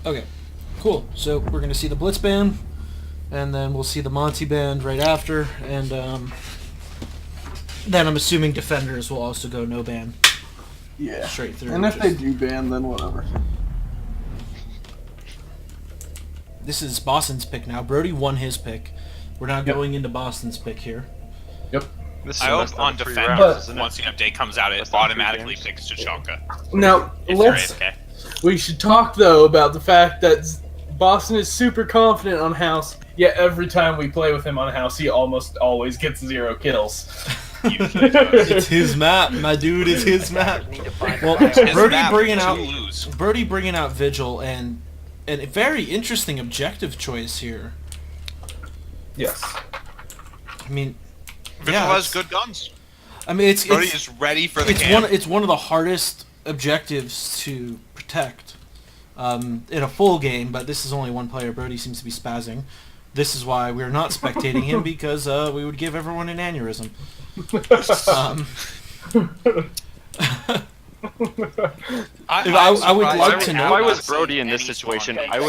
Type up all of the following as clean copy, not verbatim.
Okay, cool. So we're gonna see the Blitz band, and then we'll see the Monty band right after, and then I'm assuming defenders will also go no ban. Yeah. Straight through. And if they do ban, then whatever. This is Boston's pick now. Brody won his pick. We're not going into Boston's pick here. Yep. I hope on defenders, once the update comes out, it automatically picks Tachanka. Now, we should talk, though, about the fact that Boston is super confident on House, yet every time we play with him on House, he almost always gets 0 kills. It's his map, my dude. It's his map. Well, Brody bringing out Vigil and a very interesting objective choice here. Yes. I mean, Vigil has good guns. I mean, Brody is ready for the camp. It's one of the hardest objectives to protect in a full game, but this is only one player. Brody seems to be spazzing. This is why we're not spectating him, because we would give everyone an aneurysm. I would like to know. If I was Brody in this situation, I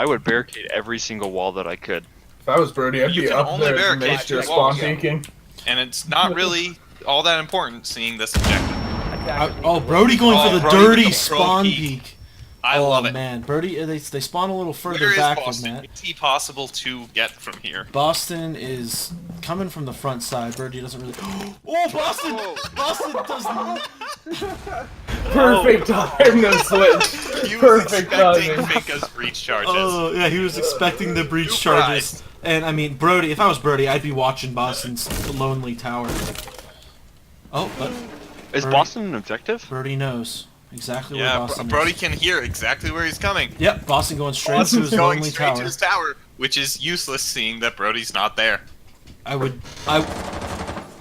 would barricade every single wall that I could. If I was Brody, I'd be up there major spawn peeking. And it's not really all that important seeing this objective. Brody going for the dirty spawn peek. I love it. Man, Brody, they spawn a little further Where back is Boston? than that. It's possible to get from here. Boston is coming from the front side. Brody doesn't really. Oh, Boston! Boston does not. Perfect time, no switch. He was Perfect expecting timing. Finka's breach charges. Oh, yeah, he was expecting the breach charges. And I mean, Brody, if I was Brody, I'd be watching Boston's lonely tower. Oh, but. Is Boston an objective? Brody knows exactly where Boston is. Brody can hear exactly where he's coming. Yep, Boston going straight to his lonely tower. To his tower, which is useless seeing that Brody's not there.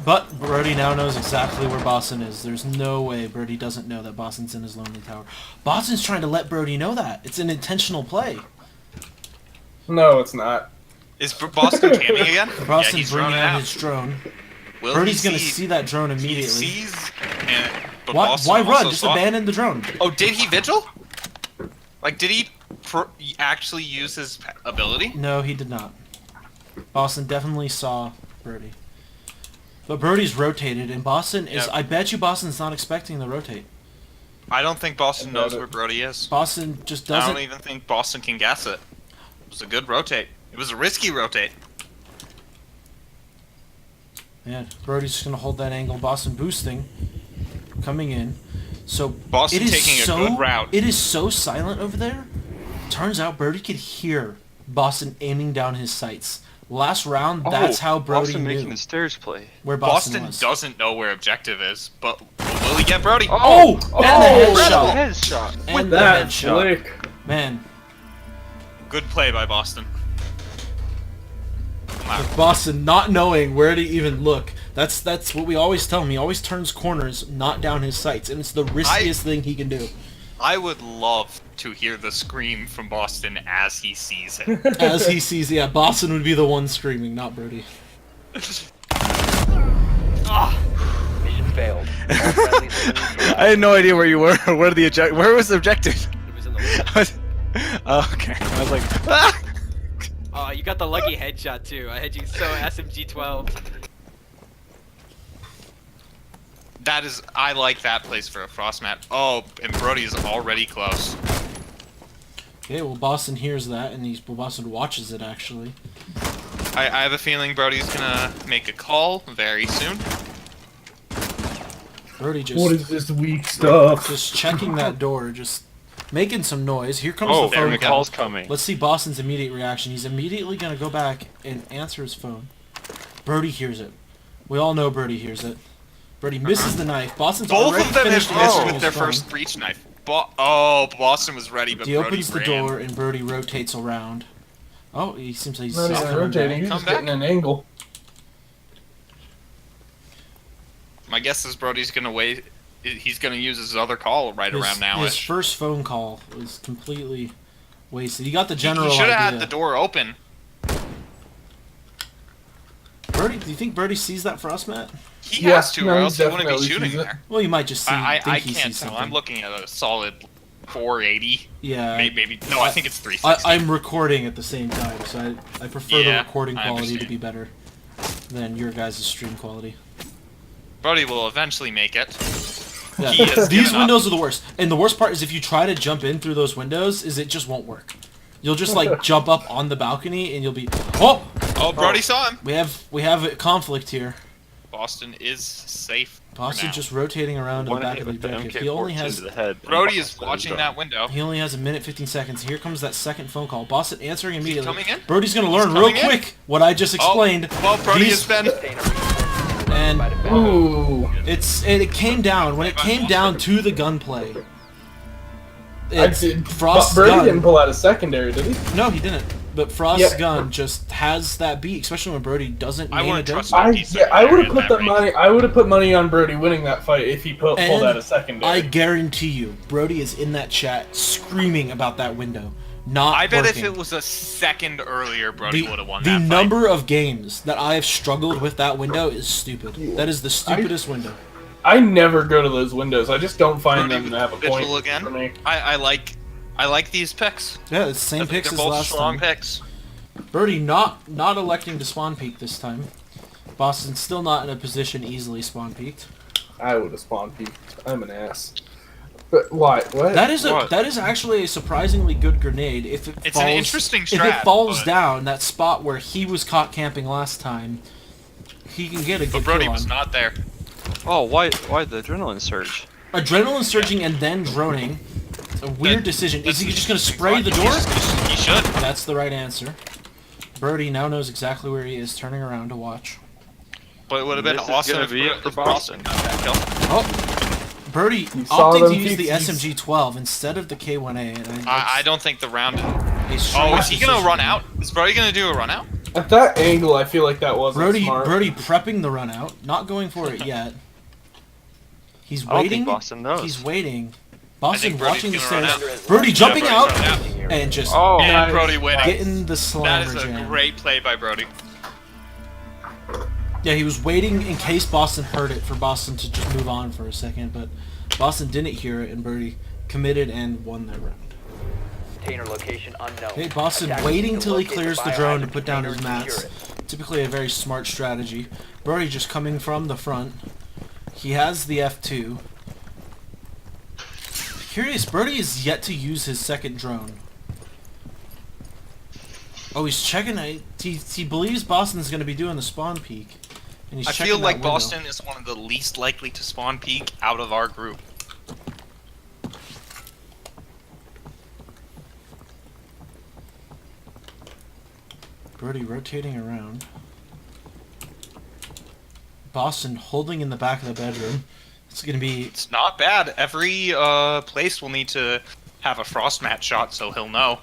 But Brody now knows exactly where Boston is. There's no way Brody doesn't know that Boston's in his lonely tower. Boston's trying to let Brody know that. It's an intentional play. No, it's not. Is Boston camping again? Boston's bringing out his drone. Brody's going to see that drone immediately. He sees, but why run? Just abandon the drone. Oh, did he vigil? Like, did he actually use his ability? No, he did not. Boston definitely saw Brody. But Brody's rotated, and Boston is... I bet you Boston's not expecting the rotate. I don't think Boston knows where Brody is. Boston just doesn't... I don't even think Boston can guess it. It was a good rotate. It was a risky rotate. Man, Brody's just going to hold that angle. Boston boosting. Coming in. So Boston taking a good route. It is so silent over there. Turns out Brody could hear Boston aiming down his sights. Last round, that's how Brody Boston knew. making the stairs play. Where Boston doesn't know where objective is, but will he get Brody? And the headshot. And the headshot. Man. Good play by Boston. With Boston not knowing where to even look. That's what we always tell him. He always turns corners, not down his sights, and it's the riskiest thing he can do. I would love to hear the scream from Boston as he sees it. As he sees, yeah, Boston would be the one screaming, not Brody. Mission failed. I had no idea where you were. Where was the objective? It was in the Oh, okay. I was like, ah! Oh, you got the lucky headshot too. I had you so SMG-12. That is, I like that place for a frost map. Oh, and Brody is already close. Okay, well Boston hears that, and Boston watches it actually. I have a feeling Brody's gonna make a call very soon. Brody just... What is this weak stuff? Just checking that door, just making some noise. Here comes the phone phone call. call's coming. Let's see Boston's immediate reaction. He's immediately gonna go back and answer his phone. Brody hears it. We all know Brody hears it. Brody misses the knife. Boston's already finished answering with their first breach knife. Boston was ready, but he Brody opens the ran. door and Brody rotates around. Oh, he seems like he's not even rotating. He's just getting an angle. My guess is Brody's gonna wait. He's gonna use his other call around now. His first phone call was completely wasted. He got the general idea. He should have idea. had the door open. Brody, do you think Brody sees that frost mat? He has to, or else he wouldn't be shooting there. Well, you might just see. I he can't sees tell. something. I'm looking at a solid 480. Yeah. Maybe. No, I think it's 360. I'm recording at the same time, so I prefer the Yeah, recording I quality to understand. be better than your guys' stream quality. Brody will eventually make it. Yeah. He has These given windows are the worst. And the worst part is if you try to jump in through those windows, is it just won't work. You'll just like jump up on the balcony and you'll be Oh, Brody saw him. we have a conflict here. Boston is safe. for Boston now. just rotating around in the One back hit of the with the objective. MK14 He only has to the head. Brody is watching that window. He only has a minute 15 seconds. Here comes that second phone call. Boston answering immediately. coming in? Brody's gonna learn real coming in? quick what I just explained. Oh, well, Brody These- has been. and Ooh. it came down when it came down to the gunplay. But Frost's Brody gun. didn't pull out a secondary, did he? No, he didn't. But Frost's Yeah. gun just has that beat, especially when Brody doesn't I main wouldn't a trust gun. I would have put that money. I would have put money on Brody winning that fight if he pulled And out a secondary. I guarantee you, Brody is in that chat screaming about that window. Not I bet working. if it was a second earlier, Brody would have won that The fight. number of games that I have struggled with that window is stupid. That is the stupidest window. I never go to those windows. I just don't find Brody them to have a Mitchell point again. for me. I like these picks. Yeah, it's the same picks They're as both last strong time. picks. Brody not electing to spawn peek this time. Boston's still not in a position easily spawn peeked. I would have spawn peeked. I'm an ass. But why? What? That is What? that is actually a surprisingly good grenade. If it It's falls, an interesting if it strat, falls but- down that spot where he was caught camping last time, he can get a But good Brody kill was on. not there. Oh, why the adrenaline surge? Adrenaline surging and then droning. A weird decision. Is he just gonna spray the door? He should. That's the right answer. Brody now knows exactly where he is, turning around to watch. But it would have been This is awesome gonna if be it for if Boston got that kill. Oh, Brody saw opting to them use the peeps. SMG-12 instead of the K1A. And I don't think the round. a Oh, strange is he gonna decision. run out? Is Brody gonna do a run out? At that angle, I feel like that wasn't Brody smart. prepping the run out, not going for it yet. He's I don't waiting. think Boston knows. He's waiting. I Boston think Brody's watching the gonna run stairs. out. Brody jumping Yeah, out Brody's running out. and just Oh, And nice. Brody winning. getting the That slammer is a jam. great play by Brody. Yeah, he was waiting in case Boston heard it for Boston to just move on for a second, but Boston didn't hear it, and Brody committed and won that round. Container location unknown. Hey, Boston Attackers waiting need to till he locate clears the biohazard drone to put down his container and mats. secure it. Typically a very smart strategy. Brody just coming from the front. He has the F2. Curious, Brody is yet to use his second drone. Oh, he's checking. He believes Boston's going to be doing the spawn peek. And he's I checking feel that like window. Boston is one of the least likely to spawn peek out of our group. Brody rotating around. Boston holding in the back of the bedroom. It's going to be... It's not bad. Every place will need to have a frost mat shot, so he'll know.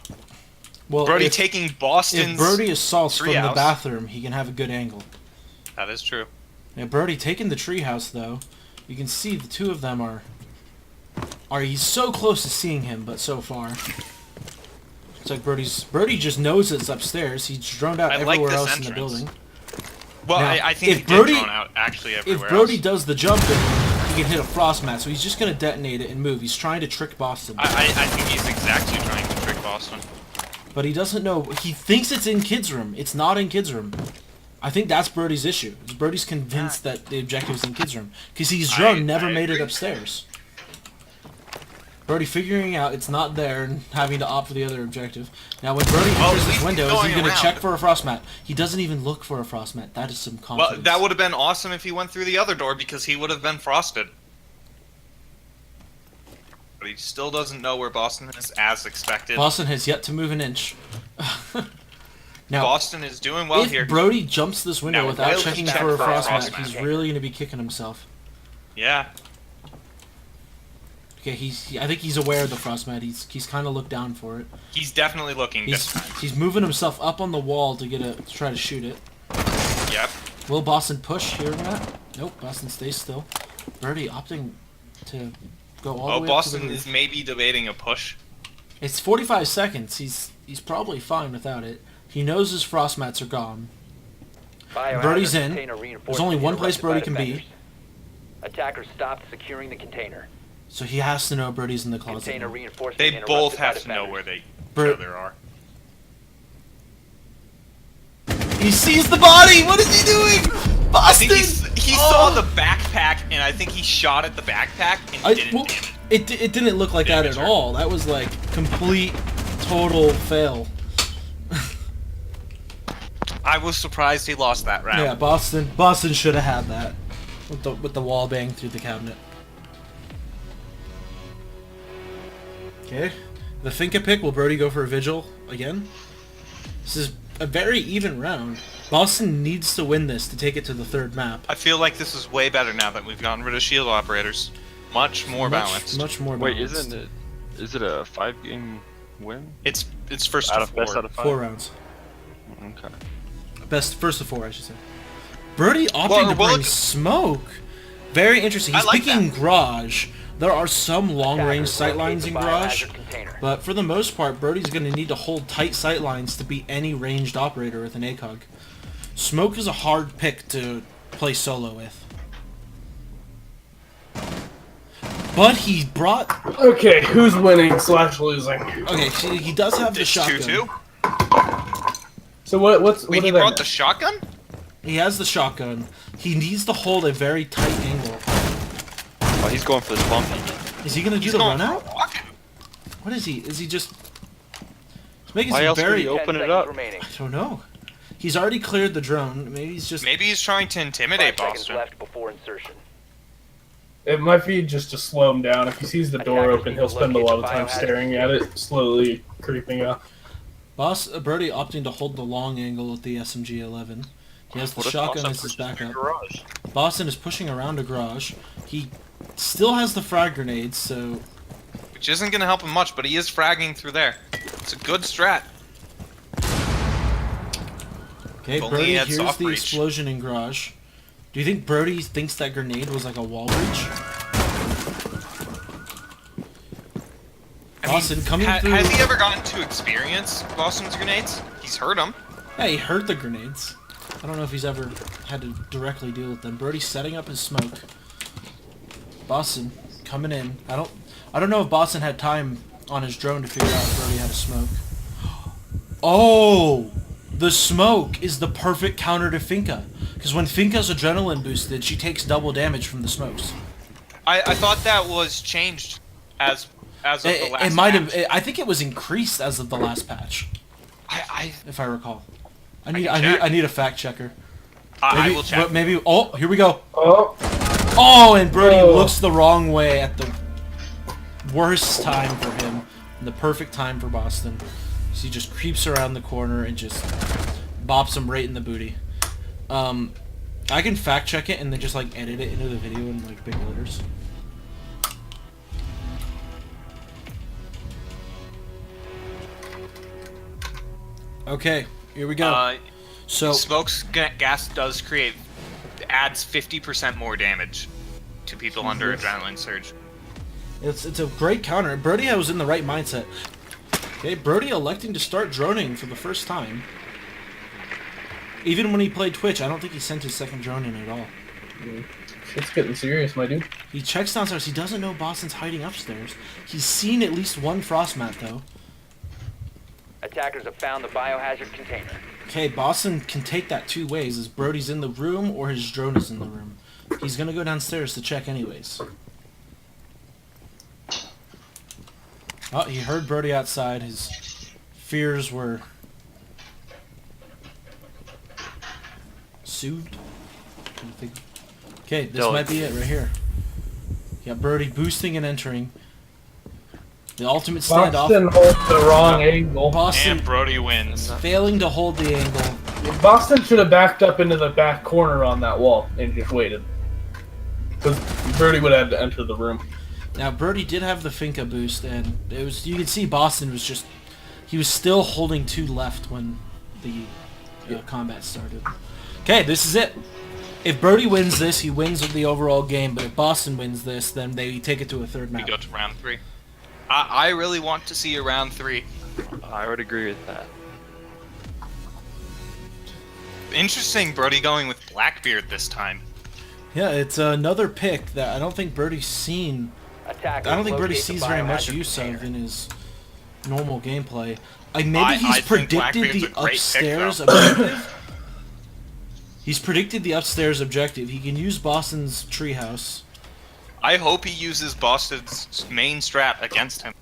Well, Brody if, taking Boston's. if Brody assaults from the treehouse. bathroom, he can have a good angle. That is true. Yeah, Brody taking the treehouse, though. You can see the two of them are... He's so close to seeing him, but so far. It's like Brody just knows it's upstairs. He's droned out I like everywhere this else in the entrance. building. Well, Now, I think if he Brody- did drone out actually everywhere If Brody else. does the jumping, he can hit a frost mat, so he's just going to detonate it and move. He's trying to trick Boston. I think he's exactly trying to trick Boston. But he doesn't know. He thinks it's in kids' room. It's not in kids' room. I think that's Brody's issue. Brody's convinced that the objective is in kids' room. Because his drone never I made it agree. upstairs. Brody figuring out it's not there and having to opt for the other objective. Now when Brody Well, enters at his least window, he's is he going going to around. check for a frost mat? He doesn't even look for a frost mat. That is some confidence. Well, that would have been awesome if he went through the other door because he would have been frosted. But he still doesn't know where Boston is as expected. Boston has yet to move an inch. Now, Boston is doing well if here. Brody jumps this window Now, without will he checking check for a for a frost mat, frost mat? he's really going to be kicking himself. Yeah. Okay, I think he's aware of the frost mat. He's kind of looked down for it. He's definitely looking this time. He's moving himself up on the wall to try to shoot it. Yep. Will Boston push here, Matt? Nope, Boston stays still. Brody opting to go all the Oh, way Boston up to the is roof. maybe debating a push. It's 45 seconds. He's probably fine without it. He knows his frost mats are gone. Biohazard Brody's in. container reinforced There's only and one place erected Brody by can be. defenders. Attackers stopped securing the container. So he has to know Brody's in the closet. Container now. reinforcement They interrupted both by have to know defenders. where they Bro- each other are. He sees the body! What is he doing? I think Boston! he saw the backpack, and I think he shot at the backpack and didn't well, damage. it didn't look like that at Damage her. all. That was like complete, total fail. I was surprised he lost that round. Yeah, Boston should have had that with the wall bang through the cabinet. Okay, the Finka pick. Will Brody go for a vigil again? This is a very even round. Boston needs to win this to take it to the third map. I feel like this is way better now that we've gotten rid of shield operators. Much more balanced. Much more Wait, balanced. is it a 5-game win? It's first Out to of four. best out of 5? 4 rounds. Okay. Best first of 4, I should say. Brody opting Well, to well, bring smoke. Very interesting. He's I like picking that. garage. There are some long-range Attackers sight locate lines the in garage, biohazard container. but for the most part, Brody's going to need to hold tight sight lines to beat any ranged operator with an ACOG. Smoke is a hard pick to play solo with. But he brought... Okay, who's winning / losing? Okay, see, he does have the It's shotgun. 2-2. So what's Wait, what he did I brought miss? the shotgun? He has the shotgun. He needs to hold a very tight angle. Oh, he's going for this bumpy. Is he going to do He's the going run for a out? walk. What is he? Is he just... He's making Why some else would very... he 10 open it seconds up? remaining. I don't know. He's already cleared the drone. Maybe he's just... Maybe he's trying to 5 intimidate seconds Boston. left before insertion. It might be just to slow him down. If he sees the door Attackers open, need he'll to spend a locate lot the of time biohazard staring at it, slowly creeping up. Brody opting to hold the long angle with the SMG-11. He has the What if shotgun Boston as his pushes through backup. garage? Boston is pushing around a garage. He still has the frag grenades, so... Which isn't going to help him much, but he is fragging through there. It's a good strat. Okay, If only Brody he had hears soft the breach. explosion in garage. Do you think Brody thinks that grenade was like a wall breach? Boston coming through... Has he ever gotten to experience Boston's grenades? He's heard them. Yeah, he heard the grenades. I don't know if he's ever had to directly deal with them. Brody's setting up his smoke. Boston coming in. I don't know if Boston had time on his drone to figure out if Brody had a smoke. Oh! The smoke is the perfect counter to Finka. Because when Finka's adrenaline boosted, she takes double damage from the smokes. I thought that was changed as of the last It might patch. have... I think it was increased as of the last patch, I if I recall. I can check. need a fact checker. I will check. But maybe... Oh, here we go. Oh, Oh, and Brody Oh. looks the wrong way at the worst time for him, and the perfect time for Boston. So he just creeps around the corner and just bops him right in the booty. I can fact check it and then just like edit it into the video in like big letters. Okay, here we go. So Smoke's gas does adds 50% more damage to people under adrenaline surge. it's a great counter. Brody was in the right mindset. Okay, Brody electing to start droning for the first time. Even when he played Twitch, I don't think he sent his second drone in at all. shit's getting serious, my dude. He checks downstairs. He doesn't know Boston's hiding upstairs. He's seen at least one frost mat, though. Attackers have found the biohazard container. Okay, Boston can take that two ways, as Brody's in the room or his drone is in the room. He's gonna go downstairs to check anyways. Oh, he heard Brody outside. His fears were soothed. I think. Okay, this Dylan. might be it right here. You got Brody boosting and entering. The ultimate standoff. Boston holds the wrong angle. Boston And Brody wins. failing to hold the angle. Boston should have backed up into the back corner on that wall and just waited. Because Brody would have to enter the room. Now Brody did have the Finka boost, and it was you could see Boston was just he was still holding two left when the combat started. Okay, this is it. If Brody wins this, he wins the overall game. But if Boston wins this, then they take it to a third We map. go to round 3. I really want to see a round 3. I would agree with that. Interesting, Brody going with Blackbeard this time. Yeah, it's another pick that I don't think Brody's seen I don't think Brody sees very much use of in his normal gameplay. Maybe he's I think predicted Blackbeard's the a great pick, upstairs though. objective. He's predicted the upstairs objective. He can use Boston's treehouse. I hope he uses Boston's main strat against him.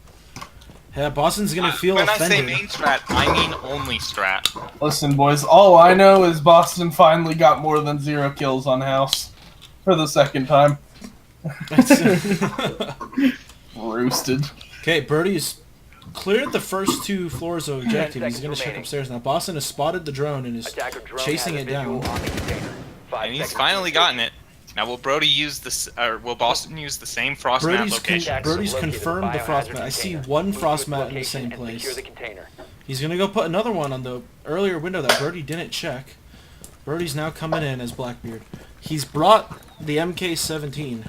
Yeah, Boston's gonna feel when offended. I say main strat, I mean only strat. Listen, boys, all I know is Boston finally got more than 0 kills on house. For the second time. Roosted. Okay, Birdie's cleared the first 2 floors of objective. He's going to check upstairs now. Boston has spotted the drone and is chasing it down. And he's finally gotten it. Now will Brody use this, or will Boston use the same frost mat location? Brody's confirmed the frost mat. I see 1 frost mat in the same place. He's going to go put another one on the earlier window that Brody didn't check. Brody's now coming in as Blackbeard. He's brought the MK-17.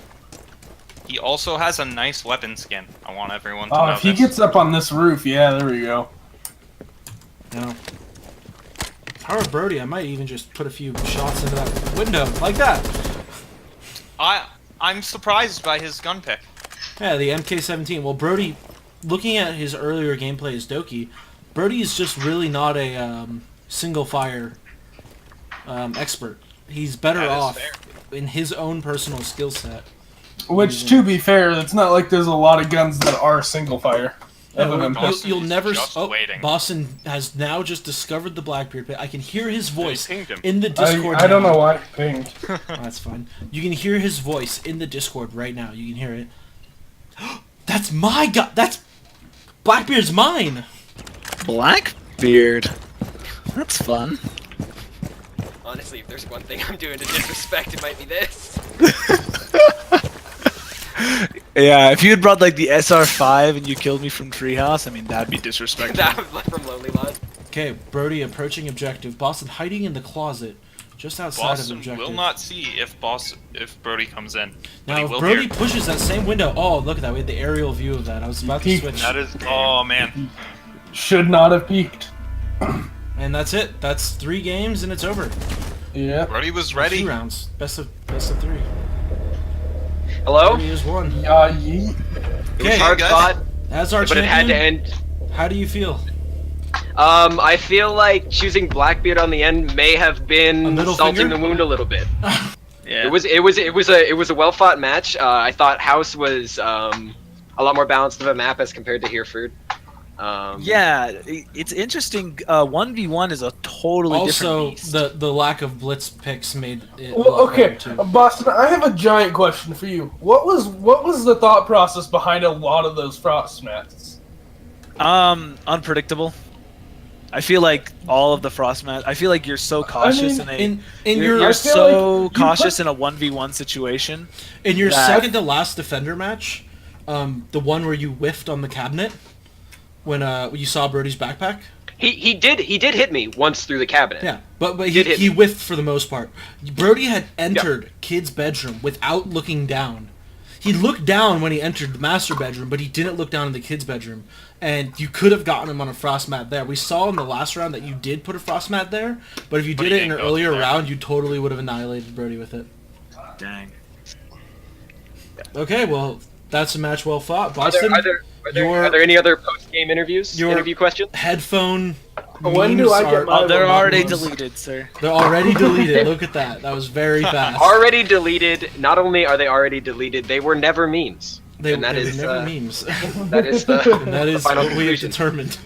He also has a nice weapon skin. I want everyone to know if he this. gets up on this roof, yeah, there we go. Now, if I were Brody, I might even just put a few shots into that window, like that. I'm surprised by his gun pick. Yeah, the MK-17. Well, Brody, looking at his earlier gameplay as Doki, Brody is just really not a single fire expert. He's better off in his own personal skill set. Which, to be fair, it's not like there's a lot of guns that are single fire. You'll never. Waiting. Boston has now just discovered the Blackbeard pit. I can hear his voice in the Discord. I don't know why it pinged. Oh, that's fine. You can hear his voice in the Discord right now. You can hear it. That's my god. That's Blackbeard's mine. Blackbeard. That's fun. Honestly, if there's one thing I'm doing to disrespect, it might be this. Yeah, if you had brought like the SR5 and you killed me from Treehouse, I mean that'd be disrespectful. That was like from Lonely Lodge. Okay, Brody approaching objective. Boston hiding in the closet, just outside Boston of objective. will not see if Brody comes in. But Now, he if will Brody hear. pushes that same window, oh look at that! We had the aerial view of that. I was about to switch, That is. Oh man. Should not have peeked. and that's it. That's 3 games and it's over. Yeah. Brody was ready. 2 rounds, best of 3. Hello? Brody is 1. Yeet. It was Okay, hard fought, as our but it had to champion, end. how do you feel? I feel like choosing Blackbeard on the end may have A been middle salting finger? the wound a little bit. Yeah. It was a well fought match. I thought House was a lot more balanced of a map as compared to Hereford. Yeah, it's interesting. 1v1 is a totally Also, different beast. the lack of blitz picks made it. a Well, lot okay, better, too. Boston, I have a giant question for you. What was the thought process behind a lot of those frost mats? Unpredictable. I feel like all of the frost mats. I feel like you're so cautious mean, you're I feel so like you cautious in a 1v1 situation. in your that- second to last defender match, the one where you whiffed on the cabinet when you saw Brody's backpack. He did hit me once through the cabinet. Yeah, but Did hit he me. whiffed for the most part. Brody had entered Kid's bedroom without looking down. He looked down when he entered the master bedroom, but he didn't look down in the kid's bedroom. And you could have gotten him on a frost mat there. We saw in the last round that you did put a frost mat there, but if you did it in an earlier round, you totally would have annihilated Brody with it. Dang. Okay, well, that's a match well fought. Are Boston, there any other post game interview questions? Headphone When memes do I get are... my- They're already They're deleted, sir. They're already deleted. Look at that. That was very fast. Already deleted. Not only are they already deleted, they were never memes. They and that were is never memes. that is the And that is final what we have conclusion. determined.